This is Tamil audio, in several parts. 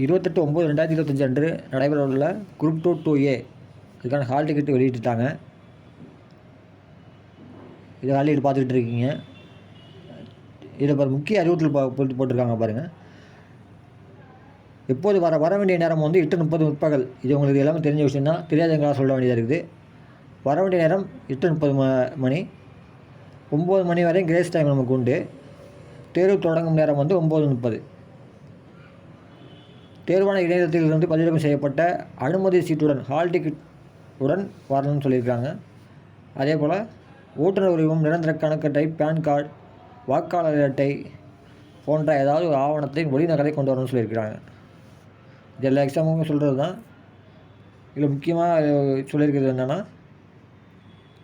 28/9/2025 அன்று நடைபெறவுள்ள குரூப் 2A அதுக்கான ஹால் டிக்கெட் வெளியிட்டுட்டாங்க. இது ஹால் டிக்கெட் பார்த்துக்கிட்டு இருக்கீங்க. இதில் முக்கிய அறிவுறுத்தல் போட்டிருக்காங்க பாருங்கள். எப்போது வர வேண்டிய நேரம் வந்து 8:30 முற்பகல். இது உங்களுக்கு எல்லாமே தெரிஞ்ச விஷயம் தான், தெரியாதவங்களாக சொல்ல வேண்டியதாக இருக்குது. வர வேண்டிய நேரம் 8:30 மணி. 9 மணி வரை கிரேஸ் டைம் நமக்கு உண்டு. தேர்வு தொடங்கும் நேரம் வந்து 9:30. தேர்வான இணையதளத்திலிருந்து பதிவிறக்கம் செய்யப்பட்ட அனுமதி சீட்டுடன் ஹால் டிக்கெட் உடன் வரணும்னு சொல்லியிருக்காங்க. அதே போல் ஓட்டுநர் உரிமம், நிரந்தர கணக்கட்டை, பேன் கார்டு, வாக்காளர் அட்டை போன்ற ஏதாவது ஒரு ஆவணத்தை ஒளிநகலை கொண்டு வரணும்னு சொல்லியிருக்கிறாங்க. இது எல்லா எக்ஸாமுக்கும் சொல்கிறது தான். இதில் முக்கியமாக சொல்லியிருக்கிறது என்னென்னா,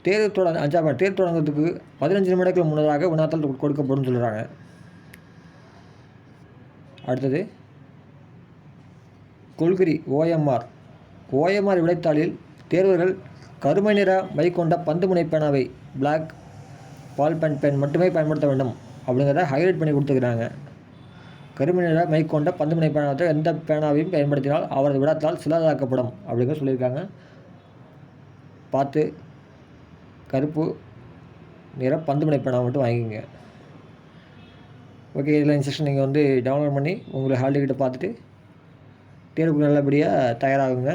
தேர்வு தொடங்கிறதுக்கு 15 நிமிடங்களுக்கு முன்னதாக வினாத்தாள் கொடுக்கப்படும் சொல்கிறாங்க. அடுத்தது கொள்கரி OMR விடைத்தாளில் தேர்வர்கள் கருமை நிற மை கொண்ட பந்துமுனை பேனாவை பிளாக் பால் பென் மட்டுமே பயன்படுத்த வேண்டும் அப்படிங்கிறத ஹைலைட் பண்ணி கொடுத்துக்கிறாங்க. கருமை நிற மை கொண்ட பந்துமுனை பேனாவை எந்த பேனாவையும் பயன்படுத்தினால் அவரது விடத்தால் சிலதாக்கப்படும் அப்படிங்கிற சொல்லியிருக்காங்க. பார்த்து கருப்பு நிற பந்துமுனை பேனாவை மட்டும் வாங்கிக்கோங்க. ஓகே, இதில் இன்ஸ்ட்ரக்ஷன் நீங்கள் வந்து டவுன்லோட் பண்ணி உங்களை ஹால் டிக்கெட்டை பார்த்துட்டு தேர்வுக்கு நல்லபடியாக தயாராகுங்க.